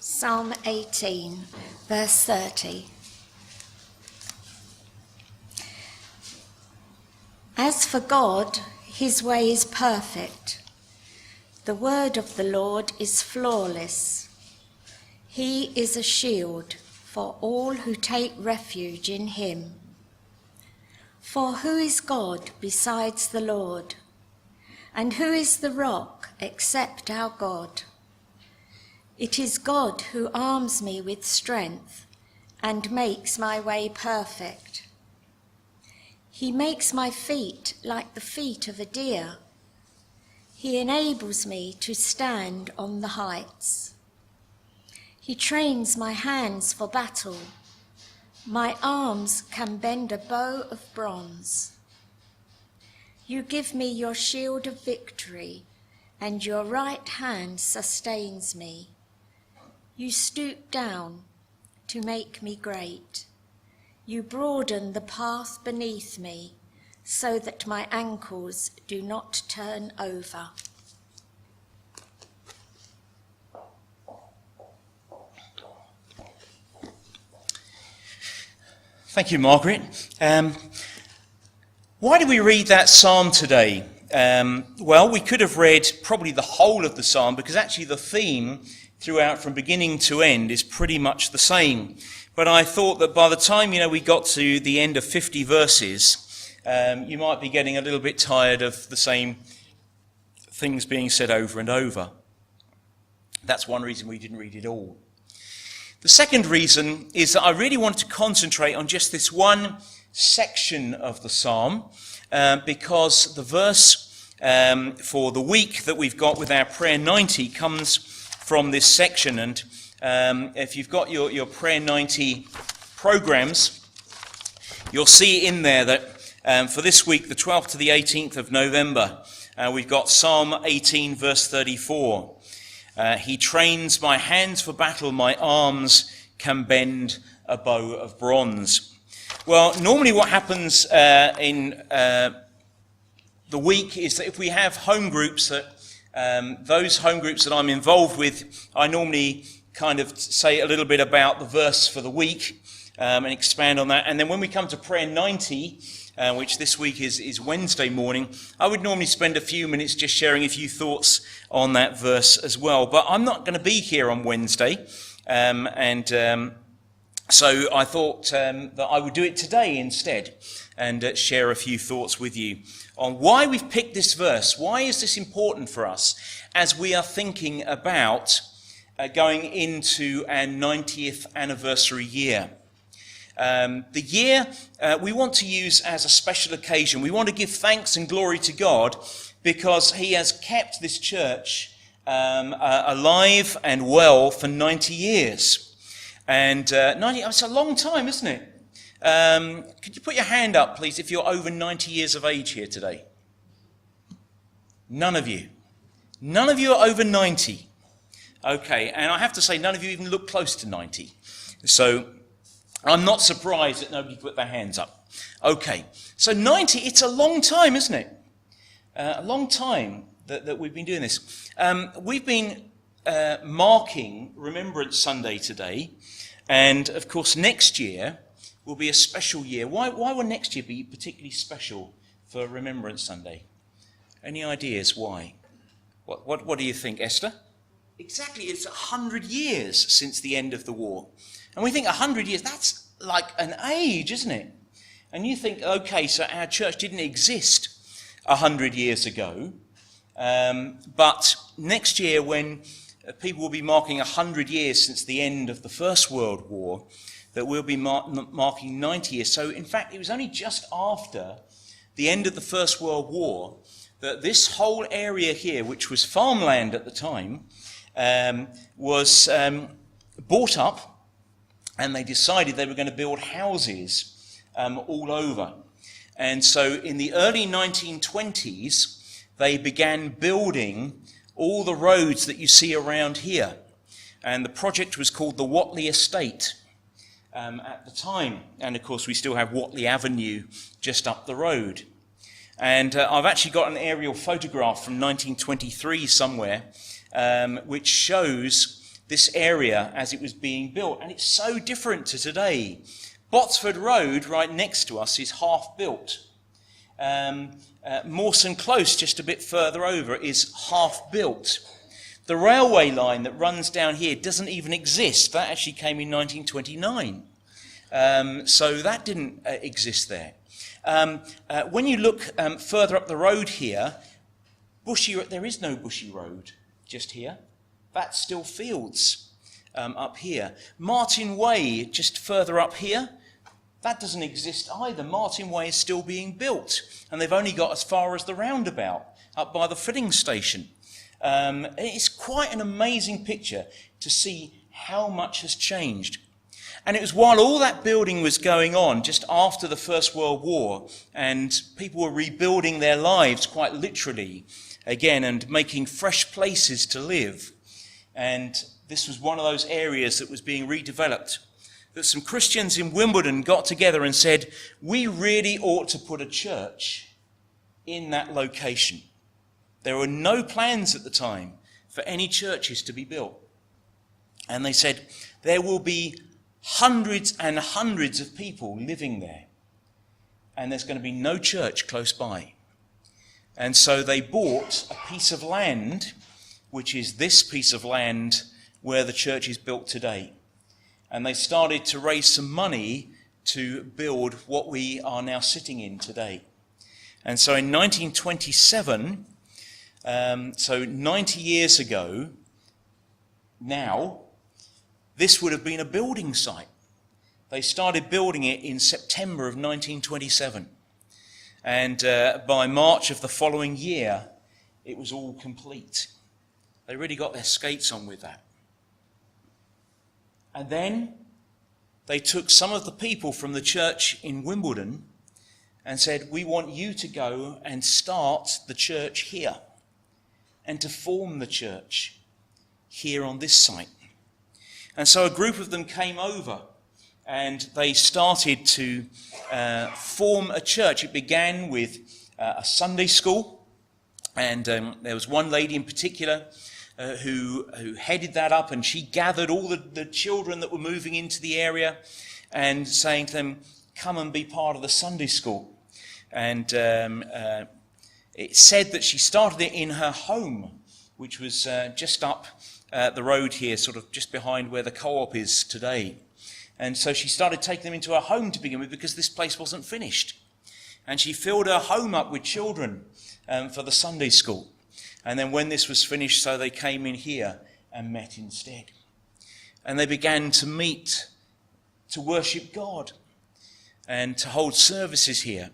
Psalm 18, verse 30. As for God, his way is perfect. The word of the Lord is flawless. He is a shield for all who take refuge in him. For who is God besides the Lord? And who is the rock except our God? It is God who arms me with strength and makes my way perfect. He makes my feet like the feet of a deer. He enables me to stand on the heights. He trains my hands for battle. My arms can bend a bow of bronze. You give me your shield of victory, and your right hand sustains me. You stoop down to make me great. You broaden the path beneath me so that my ankles do not turn over. Thank you, Margaret. Why do we read that psalm today? Well, we could have read probably the whole of the psalm, because actually the theme throughout from beginning to end is pretty much the same. But I thought that by the time, we got to the end of 50 verses, you might be getting a little bit tired of the same things being said over and over. That's one reason we didn't read it all. The second reason is that I really wanted to concentrate on just this one section of the psalm, because the verse for the week that we've got with our Prayer 90 comes from this section. And if you've got your Prayer 90 programs, you'll see in there that for this week, the 12th to the 18th of November, we've got Psalm 18, verse 34. He trains my hands for battle, my arms can bend a bow of bronze. Well, normally what happens in the week is that if we have home groups, those home groups that I'm involved with, I normally kind of say a little bit about the verse for the week and expand on that. And then when we come to Prayer 90, which this week is Wednesday morning, I would normally spend a few minutes just sharing a few thoughts on that verse as well. But I'm not going to be here on Wednesday, so I thought that I would do it today instead and share a few thoughts with you on why we've picked this verse. Why is this important for us as we are thinking about going into our 90th anniversary year? The year we want to use as a special occasion. We want to give thanks and glory to God because he has kept this church alive and well for 90 years. And 90, it's a long time, isn't it? Could you put your hand up, please, if you're over 90 years of age here today? None of you. None of you are over 90. Okay, and I have to say, none of you even look close to 90. So I'm not surprised that nobody put their hands up. Okay, so 90, it's a long time, isn't it? A long time that we've been doing this. We've been marking Remembrance Sunday today, and of course next year will be a special year. Why will next year be particularly special for Remembrance Sunday? Any ideas why? What do you think, Esther? Exactly, it's 100 years since the end of the war. And we think 100 years, that's like an age, isn't it? And you think, okay, so our church didn't exist 100 years ago, but next year when people will be marking 100 years since the end of the First World War, that we'll be marking 90 years. So in fact, it was only just after the end of the First World War that this whole area here, which was farmland at the time, was bought up, and they decided they were going to build houses all over. And so in the early 1920s, they began building all the roads that you see around here. And the project was called the Whatley Estate at the time. And of course, we still have Whatley Avenue just up the road. And I've actually got an aerial photograph from 1923 somewhere, which shows this area as it was being built. And it's so different to today. Botsford Road, right next to us, is half built. Mawson Close, just a bit further over, is half built. The railway line that runs down here doesn't even exist. That actually came in 1929. So that didn't exist there. When you look further up the road here, there is no Bushy Road just here. That's still fields up here. Martin Way, just further up here, that doesn't exist either. Martin Way is still being built, and they've only got as far as the roundabout up by the filling station. It's quite an amazing picture to see how much has changed. And it was while all that building was going on, just after the First World War, and people were rebuilding their lives quite literally again and making fresh places to live. And this was one of those areas that was being redeveloped, that some Christians in Wimbledon got together and said, we really ought to put a church in that location. There were no plans at the time for any churches to be built. And they said, there will be hundreds and hundreds of people living there, and there's going to be no church close by. And so they bought a piece of land, which is this piece of land where the church is built today. And they started to raise some money to build what we are now sitting in today. And so in 1927, so 90 years ago now, this would have been a building site. They started building it in September of 1927. And by March of the following year, it was all complete. They really got their skates on with that. And then they took some of the people from the church in Wimbledon and said, we want you to go and start the church here and to form the church here on this site. And so a group of them came over and they started to form a church. It began with a Sunday school, and there was one lady in particular who headed that up, and she gathered all the children that were moving into the area and saying to them, come and be part of the Sunday school. And it said that she started it in her home, which was just up the road here, sort of just behind where the co-op is today. And so she started taking them into her home to begin with, because this place wasn't finished. And she filled her home up with children for the Sunday school. And then when this was finished, so they came in here and met instead. And they began to meet, to worship God, and to hold services here.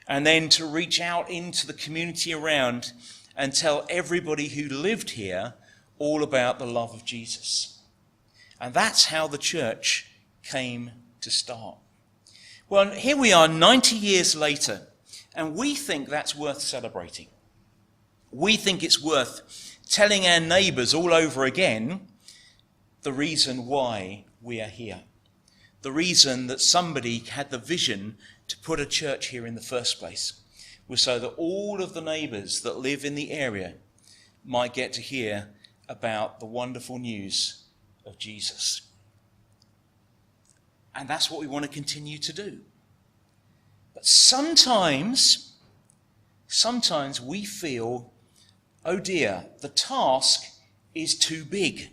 And then to reach out into the community around and tell everybody who lived here all about the love of Jesus. And that's how the church came to start. Well, here we are 90 years later, and we think that's worth celebrating. We think it's worth telling our neighbours all over again the reason why we are here. The reason that somebody had the vision to put a church here in the first place was so that all of the neighbours that live in the area might get to hear about the wonderful news of Jesus. And that's what we want to continue to do. But sometimes we feel, oh dear, the task is too big.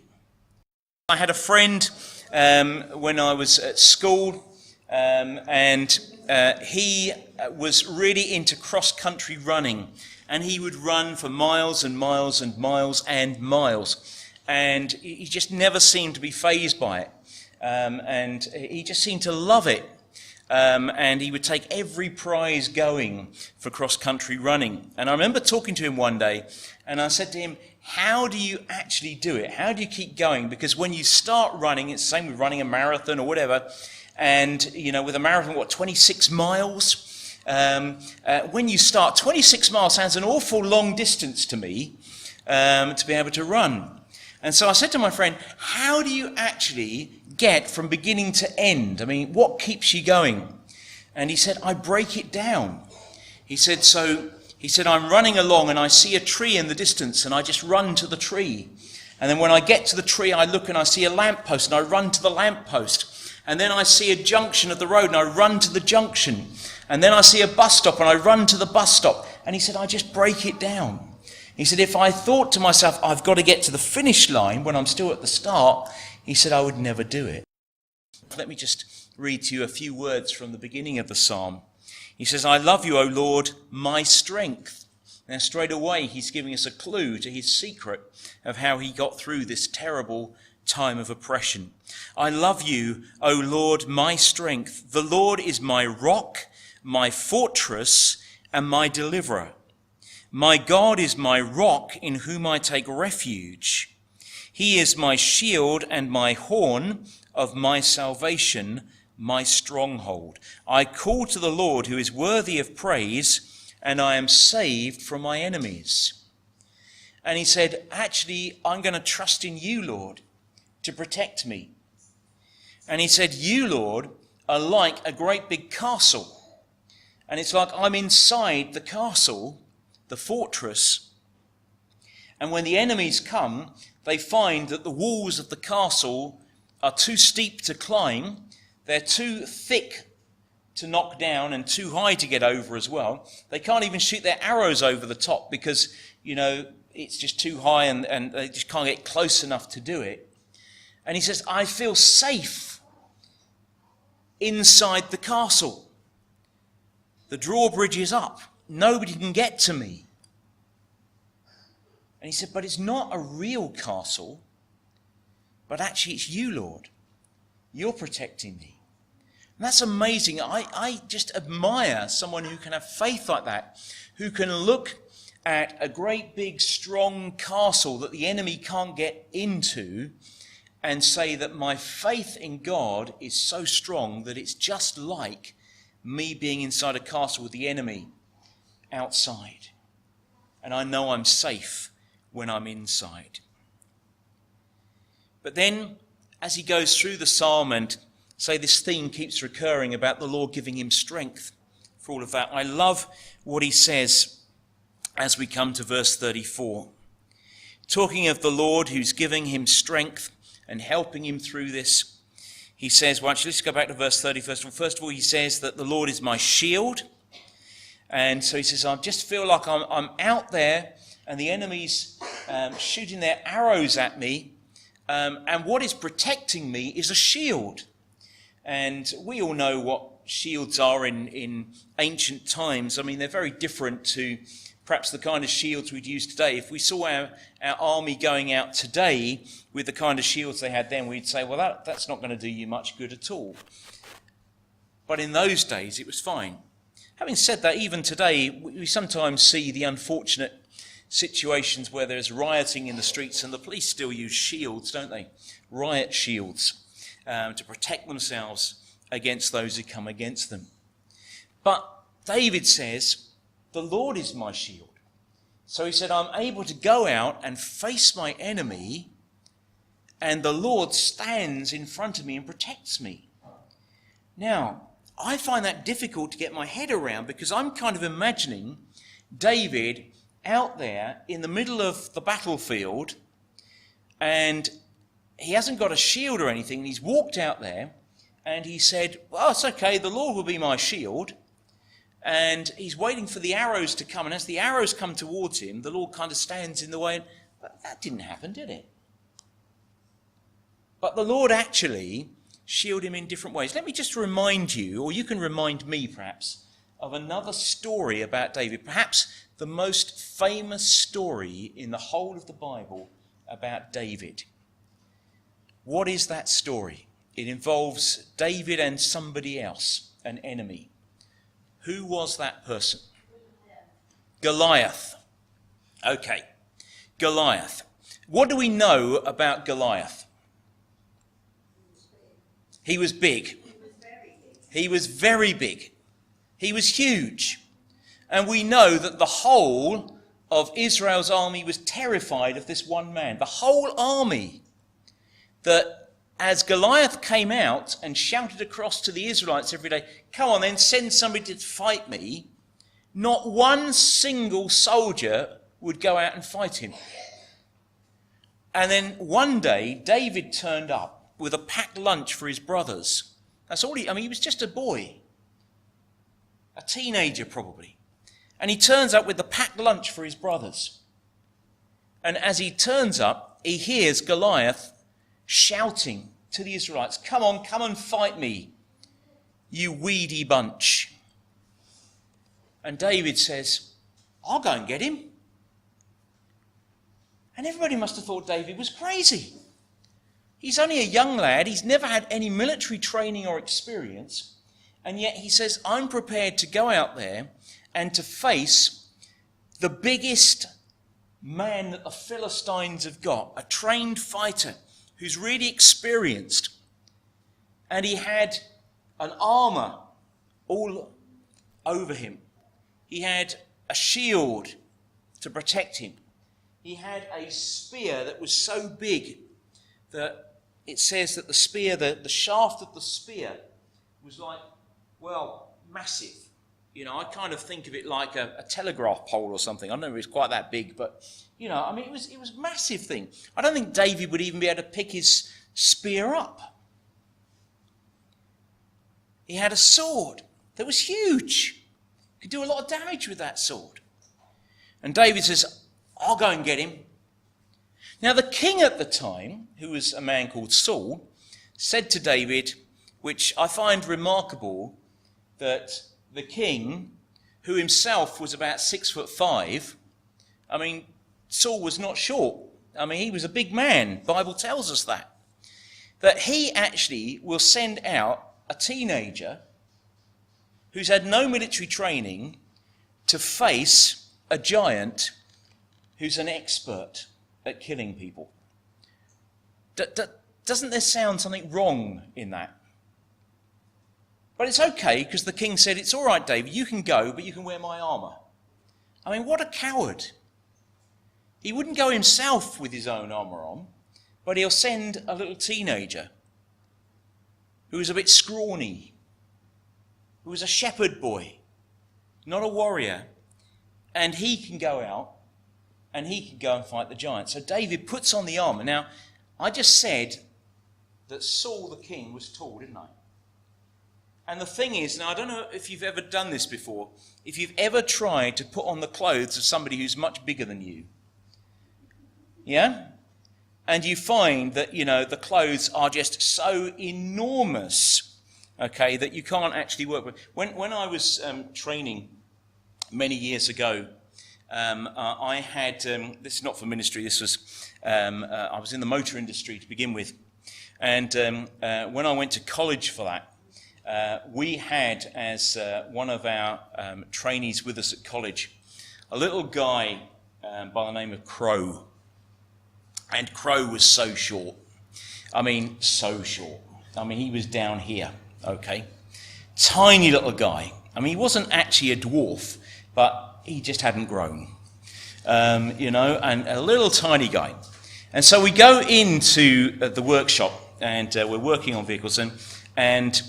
I had a friend when I was at school, and he was really into cross-country running. And he would run for miles and miles and miles and miles. And he just never seemed to be fazed by it. And he just seemed to love it. And he would take every prize going for cross-country running. And I remember talking to him one day, and I said to him, how do you actually do it? How do you keep going? Because when you start running, it's the same with running a marathon or whatever, and, you know, with a marathon, 26 miles? When you start, 26 miles sounds an awful long distance to me to be able to run. And so I said to my friend, how do you actually get from beginning to end? I mean, what keeps you going? And he said, I break it down. He said, I'm running along and I see a tree in the distance and I just run to the tree. And then when I get to the tree, I look and I see a lamppost, and I run to the lamppost. And then I see a junction of the road, and I run to the junction. And then I see a bus stop, and I run to the bus stop. And he said, I just break it down. He said, if I thought to myself, I've got to get to the finish line when I'm still at the start, he said, I would never do it. Let me just read to you a few words from the beginning of the psalm. He says, I love you, O Lord, my strength. Now straight away he's giving us a clue to his secret of how he got through this terrible time of oppression. I love you, O Lord, my strength. The Lord is my rock, my fortress, and my deliverer. My God is my rock in whom I take refuge. He is my shield and my horn of my salvation, my stronghold. I call to the Lord who is worthy of praise, and I am saved from my enemies. And he said, actually, I'm going to trust in you, Lord, to protect me. And he said, you, Lord, are like a great big castle. And it's like I'm inside the castle, the fortress. And when the enemies come, they find that the walls of the castle are too steep to climb. They're too thick to knock down and too high to get over as well. They can't even shoot their arrows over the top because, it's just too high and they just can't get close enough to do it. And he says, I feel safe inside the castle. The drawbridge is up. Nobody can get to me. And he said, but it's not a real castle, but actually it's you, Lord. You're protecting me. And that's amazing. I just admire someone who can have faith like that, who can look at a great big strong castle that the enemy can't get into and say that my faith in God is so strong that it's just like me being inside a castle with the enemy outside. And I know I'm safe when I'm inside. But then, as he goes through the psalm and say this theme keeps recurring about the Lord giving him strength for all of that, I love what he says as we come to verse 34. Talking of the Lord who's giving him strength and helping him through this, he says, well, actually, let's go back to verse 30 first of all. First of all, he says that the Lord is my shield. And so he says, I just feel like I'm out there and the enemy's shooting their arrows at me. And what is protecting me is a shield. And we all know what shields are in ancient times. I mean, they're very different to perhaps the kind of shields we'd use today. If we saw our army going out today with the kind of shields they had then, we'd say, well, that's not going to do you much good at all. But in those days, it was fine. Having said that, even today, we sometimes see the unfortunate situations where there's rioting in the streets and the police still use shields, don't they? Riot shields to protect themselves against those who come against them. But David says, the Lord is my shield. So he said, I'm able to go out and face my enemy, and the Lord stands in front of me and protects me. Now, I find that difficult to get my head around because I'm kind of imagining David out there in the middle of the battlefield, and he hasn't got a shield or anything. He's walked out there and he said, well, it's okay, the Lord will be my shield. And he's waiting for the arrows to come. And as the arrows come towards him, the Lord kind of stands in the way. But that didn't happen, did it? But the Lord actually shielded him in different ways. Let me just remind you, or you can remind me perhaps, of another story about David. Perhaps the most famous story in the whole of the Bible about David. What is that story? It involves David and somebody else, an enemy. Who was that person? Goliath. Okay, Goliath. What do we know about Goliath? He was big. He was very big. He was huge. And we know that the whole of Israel's army was terrified of this one man. The whole army. That as Goliath came out and shouted across to the Israelites every day, come on then, send somebody to fight me, not one single soldier would go out and fight him. And then one day, David turned up with a packed lunch for his brothers. That's all he was just a boy. A teenager, probably. And he turns up with the packed lunch for his brothers. And as he turns up, he hears Goliath shouting to the Israelites, come on, come and fight me, you weedy bunch. And David says, I'll go and get him. And everybody must have thought David was crazy. He's only a young lad. He's never had any military training or experience. And yet he says, I'm prepared to go out there and to face the biggest man that the Philistines have got, a trained fighter who's really experienced. And he had an armour all over him. He had a shield to protect him. He had a spear that was so big that it says that the spear, the shaft of the spear was like, well, massive. You know, I kind of think of it like a telegraph pole or something. I don't know if it's quite that big, but, you know, I mean, it was a massive thing. I don't think David would even be able to pick his spear up. He had a sword that was huge. Could do a lot of damage with that sword. And David says, I'll go and get him. Now, the king at the time, who was a man called Saul, said to David, which I find remarkable, that the king, who himself was about 6'5", I mean, Saul was not short. I mean, he was a big man. The Bible tells us that he actually will send out a teenager who's had no military training to face a giant who's an expert at killing people. Doesn't there sound something wrong in that? But it's okay, because the king said, it's all right, David, you can go, but you can wear my armour. I mean, what a coward. He wouldn't go himself with his own armour on, but he'll send a little teenager who's a bit scrawny, who was a shepherd boy, not a warrior, and he can go out and he can go and fight the giant. So David puts on the armour. Now, I just said that Saul the king was tall, didn't I? And the thing is, now I don't know if you've ever done this before, if you've ever tried to put on the clothes of somebody who's much bigger than you. Yeah? And you find that, you know, the clothes are just so enormous, okay, that you can't actually work with. When I was training many years ago, I had, this is not for ministry, this was, I was in the motor industry to begin with. And when I went to college for that, we had as one of our trainees with us at college, a little guy by the name of Crow. And Crow was so short. I mean, so short. I mean, he was down here, okay? Tiny little guy. I mean, he wasn't actually a dwarf, but he just hadn't grown. You know, and a little tiny guy. And so we go into the workshop, and we're working on vehicles, and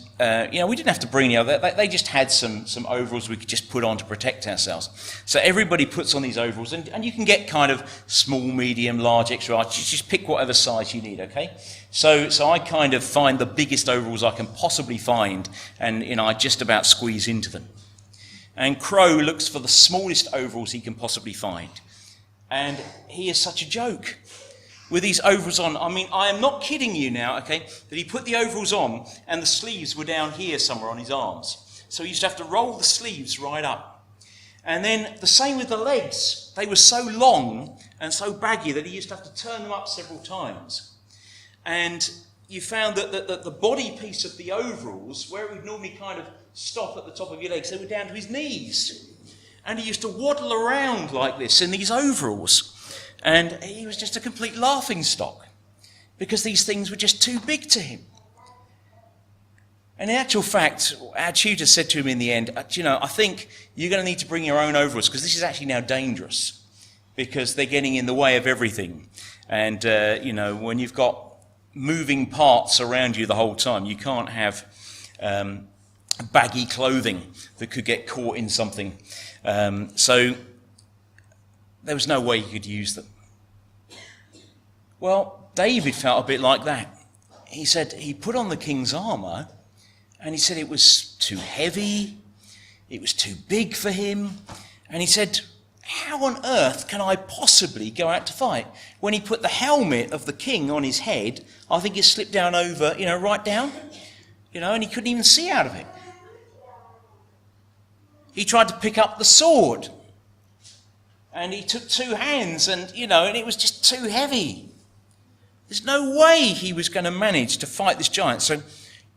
you know, we didn't have to bring any other. They just had some overalls we could just put on to protect ourselves. So everybody puts on these overalls, and you can get kind of small, medium, large, extra large. You just pick whatever size you need, okay? So I kind of find the biggest overalls I can possibly find, and you know, I just about squeeze into them. And Crow looks for the smallest overalls he can possibly find, and he is such a joke. With these overalls on, I mean, I am not kidding you now, okay, that he put the overalls on and the sleeves were down here somewhere on his arms. So he used to have to roll the sleeves right up. And then the same with the legs. They were so long and so baggy that he used to have to turn them up several times. And you found that the body piece of the overalls, where it would normally kind of stop at the top of your legs, they were down to his knees. And he used to waddle around like this in these overalls. And he was just a complete laughingstock because these things were just too big to him. And in actual fact, our tutor said to him in the end, you know, I think you're going to need to bring your own overalls because this is actually now dangerous because they're getting in the way of everything. And, you know, when you've got moving parts around you the whole time, you can't have baggy clothing that could get caught in something. So there was no way you could use them. Well, David felt a bit like that. He said he put on the king's armour and he said it was too heavy, it was too big for him. And he said, how on earth can I possibly go out to fight? When he put the helmet of the king on his head, I think it slipped down over, right down, and he couldn't even see out of it. He tried to pick up the sword and he took two hands and it was just too heavy. There's no way he was going to manage to fight this giant. So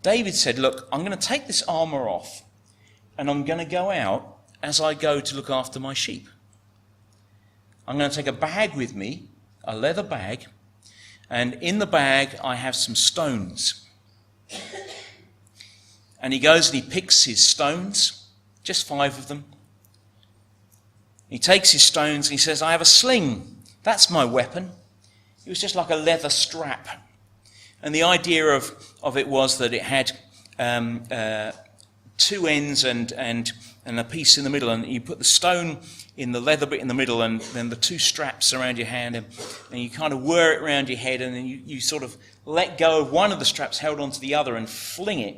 David said, look, I'm going to take this armour off and I'm going to go out as I go to look after my sheep. I'm going to take a bag with me, a leather bag, and in the bag I have some stones. And he goes and he picks his stones, just 5 of them. He takes his stones and he says, I have a sling. That's my weapon. It was just like a leather strap. And the idea of it was that it had 2 ends and a piece in the middle. And you put the stone in the leather bit in the middle and then the 2 straps around your hand. And you kind of whir it around your head and then you sort of let go of one of the straps held onto the other and fling it.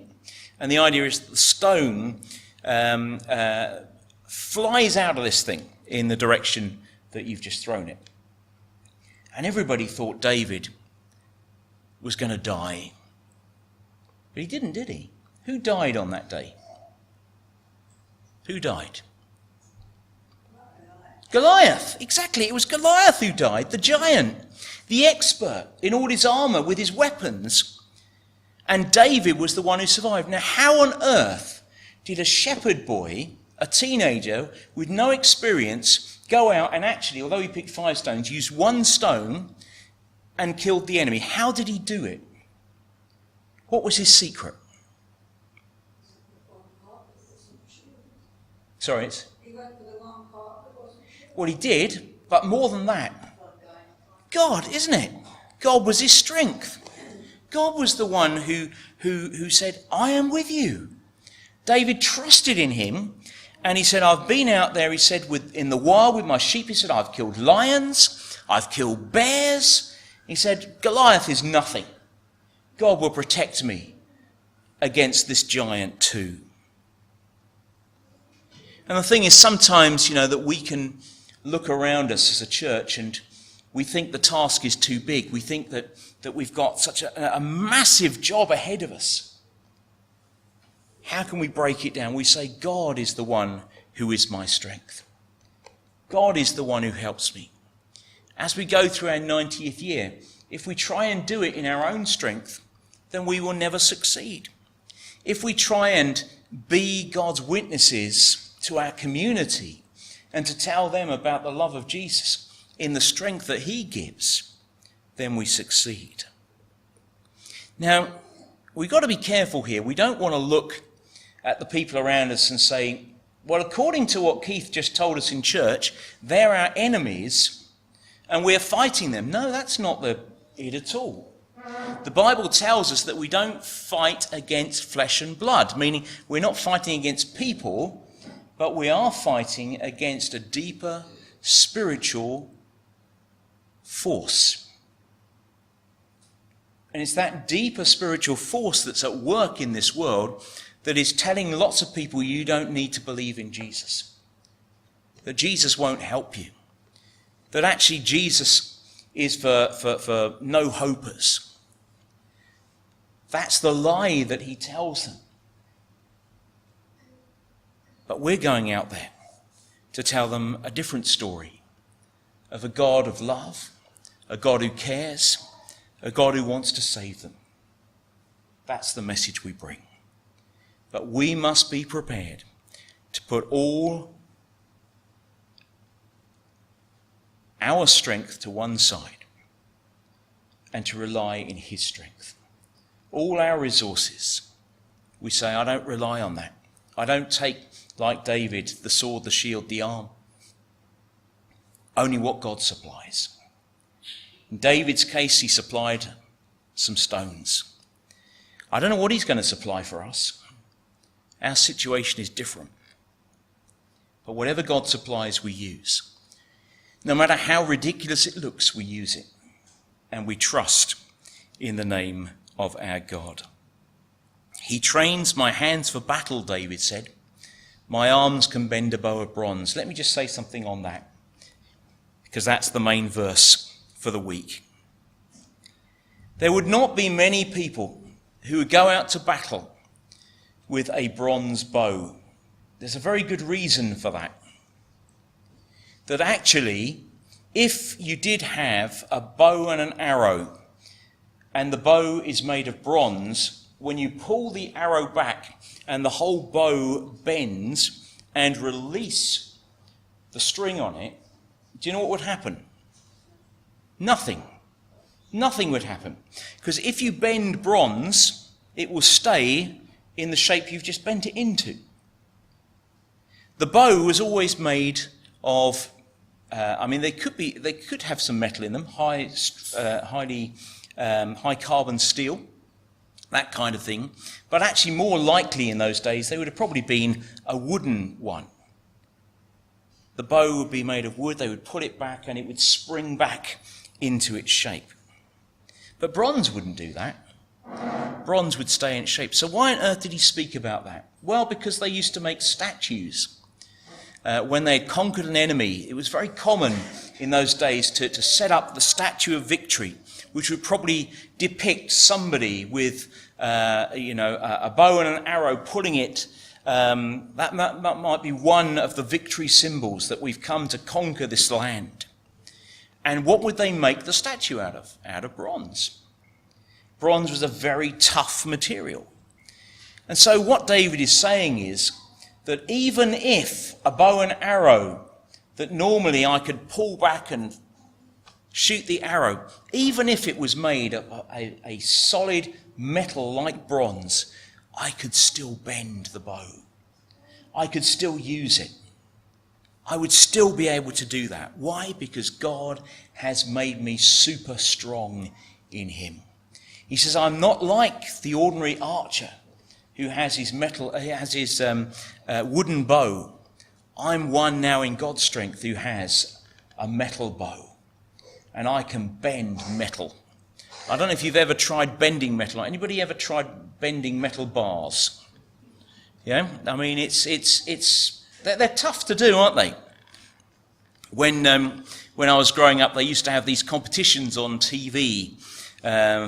And the idea is that the stone flies out of this thing in the direction that you've just thrown it. And everybody thought David was going to die. But he didn't, did he? Who died on that day? Who died? Goliath. Exactly, it was Goliath who died, the giant, the expert in all his armour with his weapons. And David was the one who survived. Now, how on earth did a shepherd boy, a teenager with no experience, go out and actually, although he picked 5 stones, use 1 stone and killed the enemy? How did he do it? What was his secret? Sorry, He went for the one part that wasn't sure. well, he did, but more than that, God, isn't it? God was his strength. God was the one who said, I am with you. David trusted in him, and he said, I've been out there, he said, in the wild with my sheep. He said, I've killed lions, I've killed bears. He said, Goliath is nothing. God will protect me against this giant too. And the thing is, sometimes, that we can look around us as a church and we think the task is too big. We think that we've got such a massive job ahead of us. How can we break it down? We say, God is the one who is my strength. God is the one who helps me. As we go through our 90th year, if we try and do it in our own strength, then we will never succeed. If we try and be God's witnesses to our community and to tell them about the love of Jesus in the strength that he gives, then we succeed. Now, we've got to be careful here. We don't want to look at the people around us and say, well, according to what Keith just told us in church, they're our enemies and we're fighting them. No, that's not it at all. The Bible tells us that we don't fight against flesh and blood, meaning we're not fighting against people, but we are fighting against a deeper spiritual force. And it's that deeper spiritual force that's at work in this world that is telling lots of people you don't need to believe in Jesus. That Jesus won't help you. That actually Jesus is for no-hopers. That's the lie that he tells them. But we're going out there to tell them a different story of a God of love, a God who cares, a God who wants to save them. That's the message we bring. But we must be prepared to put all our strength to one side and to rely in his strength. All our resources, we say, I don't rely on that. I don't take, like David, the sword, the shield, the arm. Only what God supplies. In David's case, he supplied some stones. I don't know what he's going to supply for us. Our situation is different. But whatever God supplies, we use. No matter how ridiculous it looks, we use it. and we trust in the name of our God. He trains my hands for battle, David said. My arms can bend a bow of bronze. Let me just say something on that, because that's the main verse for the week. There would not be many people who would go out to battle with a bronze bow. There's a very good reason for that. That actually, if you did have a bow and an arrow, and the bow is made of bronze, when you pull the arrow back and the whole bow bends and release the string on it, do you know what would happen? Nothing. Nothing would happen. Because if you bend bronze, it will stay in the shape you've just bent it into. The bow was always made of, they could have some metal in them, high carbon steel, that kind of thing. But actually more likely in those days, they would have probably been a wooden one. The bow would be made of wood, they would put it back and it would spring back into its shape. But bronze wouldn't do that. Bronze would stay in its shape. So why on earth did he speak about that? Well, because they used to make statues. When they had conquered an enemy, it was very common in those days to set up the Statue of Victory, which would probably depict somebody with a bow and an arrow pulling it. That might be one of the victory symbols that we've come to conquer this land. And what would they make the statue out of? Out of bronze. Bronze was a very tough material. And so what David is saying is that even if a bow and arrow that normally I could pull back and shoot the arrow, even if it was made of a solid metal like bronze, I could still bend the bow. I could still use it. I would still be able to do that. Why? Because God has made me super strong in him. He says, I'm not like the ordinary archer who has his wooden bow. I'm one now in God's strength who has a metal bow. And I can bend metal. I don't know if you've ever tried bending metal. Anybody ever tried bending metal bars? Yeah, I mean, they're tough to do, aren't they? When I was growing up, they used to have these competitions on TV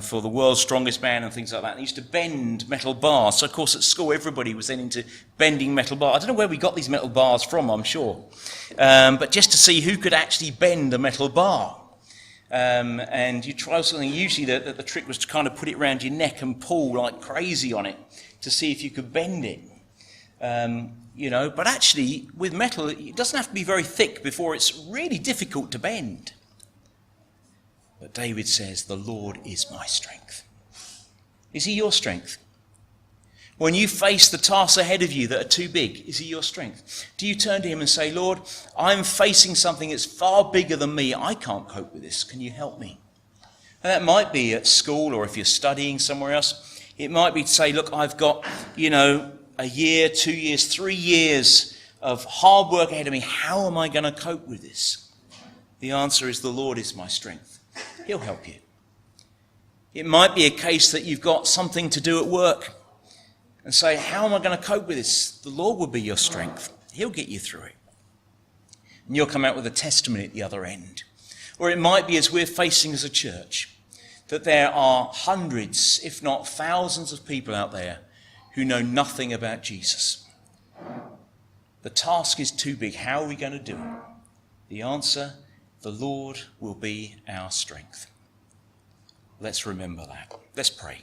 for the world's strongest man and things like that. They used to bend metal bars. So, of course, at school, everybody was then into bending metal bars. I don't know where we got these metal bars from, I'm sure. But just to see who could actually bend a metal bar. And you try something, usually the trick was to kind of put it around your neck and pull like crazy on it to see if you could bend it. But actually, with metal, it doesn't have to be very thick before it's really difficult to bend. But David says, the Lord is my strength. Is he your strength? When you face the tasks ahead of you that are too big, is he your strength? Do you turn to him and say, Lord, I'm facing something that's far bigger than me. I can't cope with this. Can you help me? And that might be at school, or if you're studying somewhere else, it might be to say, look, I've got, a year, 2 years, 3 years of hard work ahead of me. How am I going to cope with this? The answer is the Lord is my strength. He'll help you. It might be a case that you've got something to do at work and say, how am I going to cope with this? The Lord will be your strength. He'll get you through it. And you'll come out with a testimony at the other end. Or it might be, as we're facing as a church, that there are hundreds, if not thousands of people out there who know nothing about Jesus. The task is too big. How are we going to do it? The answer, the Lord will be our strength. Let's remember that. Let's pray.